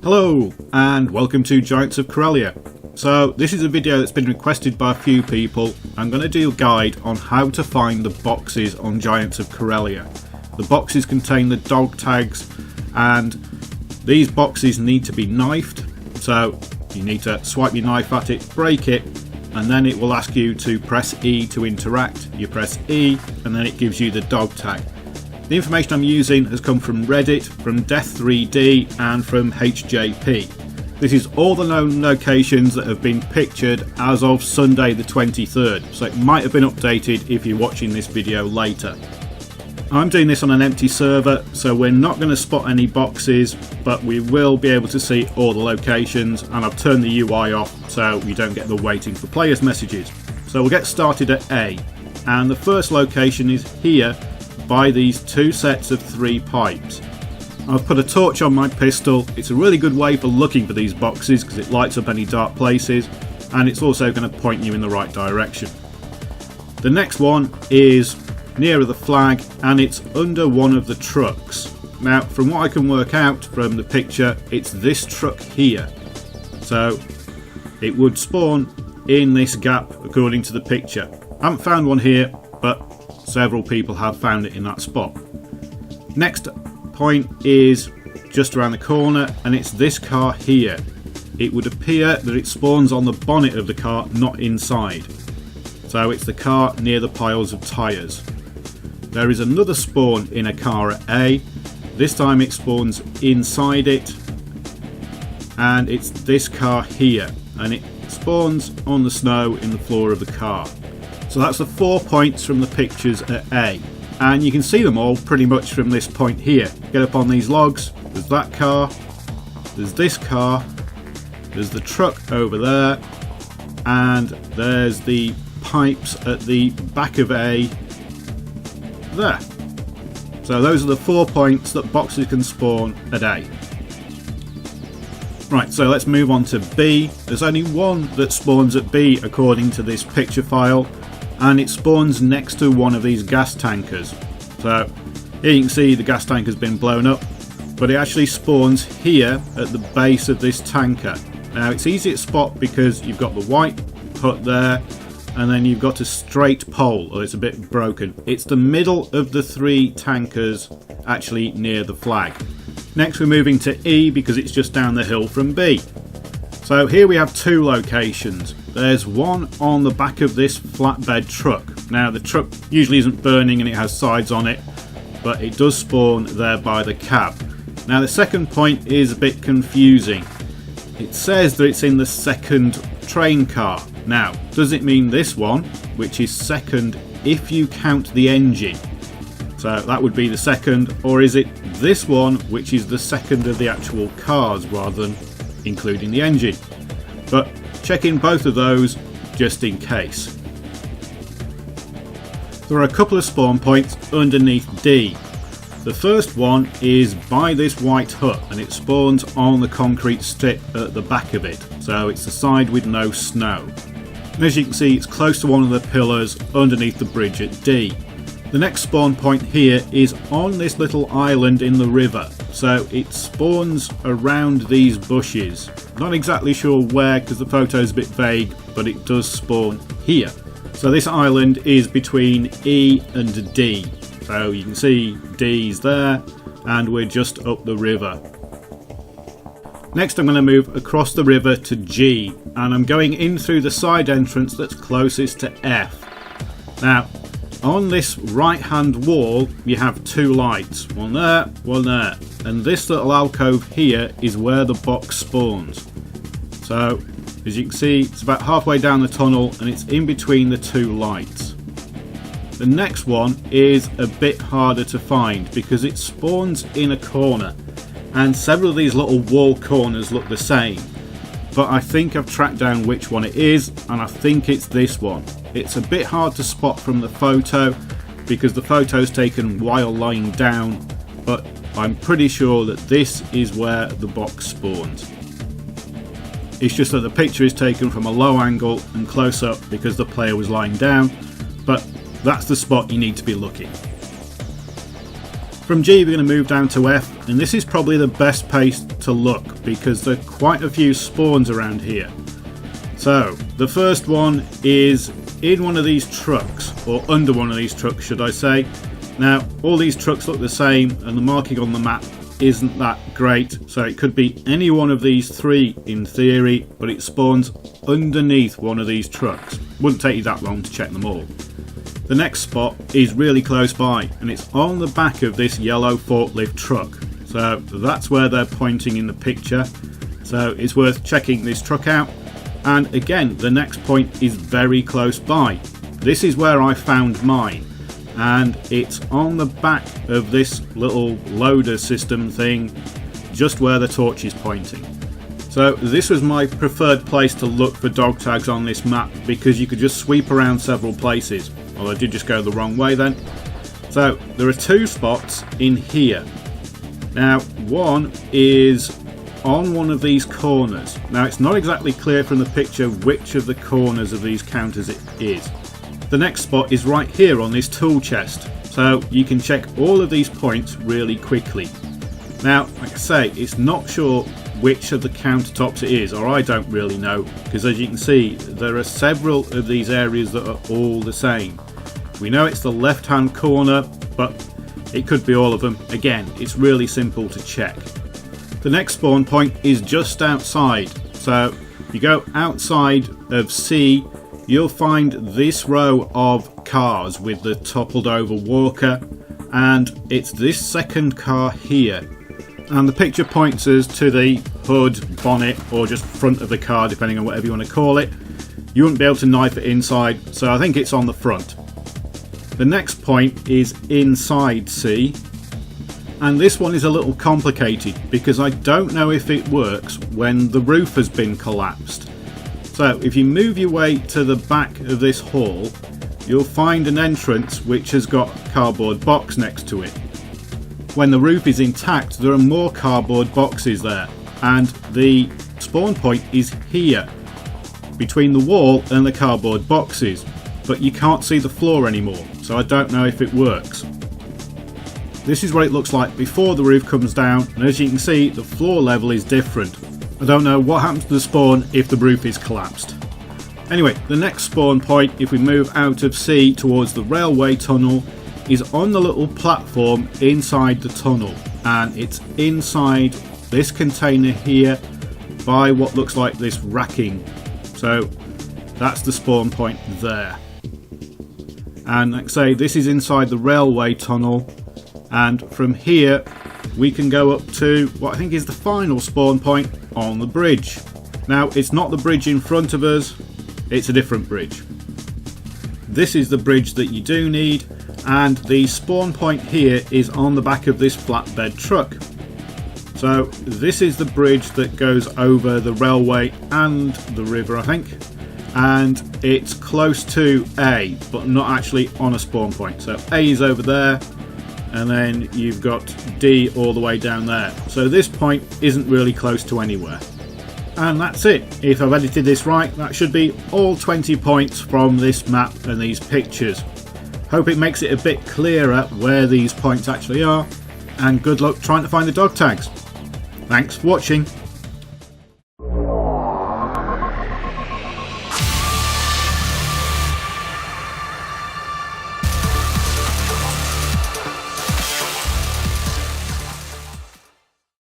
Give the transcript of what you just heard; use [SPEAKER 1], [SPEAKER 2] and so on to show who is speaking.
[SPEAKER 1] Hello and welcome to Giants of Karelia. So this is a video that's been requested by a few people. I'm going to do a guide on how to find the boxes on Giants of Karelia. The boxes contain the dog tags and these boxes need to be knifed. So you need to swipe your knife at it, break it, and then it will ask you to press E to interact. You press E and then it gives you the dog tag. The information I'm using has come from Reddit, from DEATH3d and from HJP. This is all the known locations that have been pictured as of Sunday the 23rd, so it might have been updated if you're watching this video later. I'm doing this on an empty server, so we're not going to spot any boxes, but we will be able to see all the locations, and I've turned the UI off so you don't get the waiting for players messages. So we'll get started at A, and the first location is here by these two sets of 3 pipes. I've put a torch on my pistol. It's a really good way for looking for these boxes because it lights up any dark places, and it's also going to point you in the right direction. The next one is nearer the flag and it's under one of the trucks. Now from what I can work out from the picture, it's this truck here. So it would spawn in this gap according to the picture. I haven't found one here, but several people have found it in that spot. Next point is just around the corner and it's this car here. It would appear that it spawns on the bonnet of the car, not inside. So it's the car near the piles of tyres. There is another spawn in a car at A. This time it spawns inside it and it's this car here and it spawns on the snow in the floor of the car. So that's the 4 points from the pictures at A, and you can see them all pretty much from this point here. Get up on these logs, there's that car, there's this car, there's the truck over there, and there's the pipes at the back of A there. So those are the 4 points that boxes can spawn at A. Right, so let's move on to B. There's only one that spawns at B according to this picture file, and it spawns next to one of these gas tankers. So here you can see the gas tanker's been blown up, but it actually spawns here at the base of this tanker. Now it's easy to spot because you've got the white hut there and then you've got a straight pole, or it's a bit broken. It's the middle of the 3 tankers actually near the flag. Next we're moving to E because it's just down the hill from B. So here we have 2 locations. There's one on the back of this flatbed truck. Now the truck usually isn't burning and it has sides on it, but it does spawn there by the cab. Now the second point is a bit confusing. It says that it's in the second train car. Now does it mean this one, which is second if you count the engine? So that would be the second, or is it this one which is the second of the actual cars rather than including the engine? But check in both of those just in case. There are a couple of spawn points underneath D. The first one is by this white hut and it spawns on the concrete strip at the back of it, so it's the side with no snow. And as you can see, it's close to one of the pillars underneath the bridge at D. The next spawn point here is on this little island in the river, so it spawns around these bushes. Not exactly sure where because the photo is a bit vague, but it does spawn here. So this island is between E and D. So you can see D's there and we're just up the river. Next I'm going to move across the river to G, and I'm going in through the side entrance that's closest to F. Now on this right hand wall you have 2 lights, one there, and this little alcove here is where the box spawns. So as you can see, it's about halfway down the tunnel and it's in between the 2 lights. The next one is a bit harder to find because it spawns in a corner, and several of these little wall corners look the same, but I think I've tracked down which one it is, and I think it's this one. It's a bit hard to spot from the photo because the photo's taken while lying down, but I'm pretty sure that this is where the box spawns. It's just that the picture is taken from a low angle and close up because the player was lying down, but that's the spot you need to be looking. From G we're going to move down to F, and this is probably the best place to look because there are quite a few spawns around here. So the first one is in one of these trucks, or under one of these trucks should I say. Now all these trucks look the same and the marking on the map isn't that great, so it could be any one of these three in theory, but it spawns underneath one of these trucks. Wouldn't take you that long to check them all. The next spot is really close by and it's on the back of this yellow forklift truck. So that's where they're pointing in the picture. So it's worth checking this truck out. And again, the next point is very close by. This is where I found mine. And it's on the back of this little loader system thing, just where the torch is pointing. So this was my preferred place to look for dog tags on this map because you could just sweep around several places. Well, I did just go the wrong way then. So there are two spots in here. Now one is on one of these corners. Now it's not exactly clear from the picture which of the corners of these counters it is. The next spot is right here on this tool chest, so you can check all of these points really quickly. Now, like I say, it's not sure which of the countertops it is, or I don't really know, because as you can see, there are several of these areas that are all the same. We know it's the left-hand corner, but it could be all of them. Again, it's really simple to check. The next spawn point is just outside, so if you go outside of C, you'll find this row of cars with the toppled over walker, and it's this second car here. And the picture points us to the hood, bonnet, or just front of the car, depending on whatever you want to call it. You wouldn't be able to knife it inside, so I think it's on the front. The next point is inside C, and this one is a little complicated because I don't know if it works when the roof has been collapsed. So if you move your way to the back of this hall, you'll find an entrance which has got a cardboard box next to it. When the roof is intact, there are more cardboard boxes there, and the spawn point is here, between the wall and the cardboard boxes, but you can't see the floor anymore, so I don't know if it works. This is what it looks like before the roof comes down, and as you can see, the floor level is different. I don't know what happens to the spawn if the roof is collapsed. Anyway, the next spawn point, if we move out of C towards the railway tunnel, is on the little platform inside the tunnel, and it's inside this container here by what looks like this racking. So that's the spawn point there. And like I say, this is inside the railway tunnel, and from here we can go up to what I think is the final spawn point on the bridge. Now it's not the bridge in front of us, it's a different bridge. This is the bridge that you do need, and the spawn point here is on the back of this flatbed truck. So this is the bridge that goes over the railway and the river, I think, and it's close to A, but not actually on a spawn point. So A is over there, and then you've got D all the way down there. So this point isn't really close to anywhere. And that's it. If I've edited this right, that should be all 20 points from this map and these pictures. Hope it makes it a bit clearer where these points actually are, and good luck trying to find the dog tags. Thanks for watching.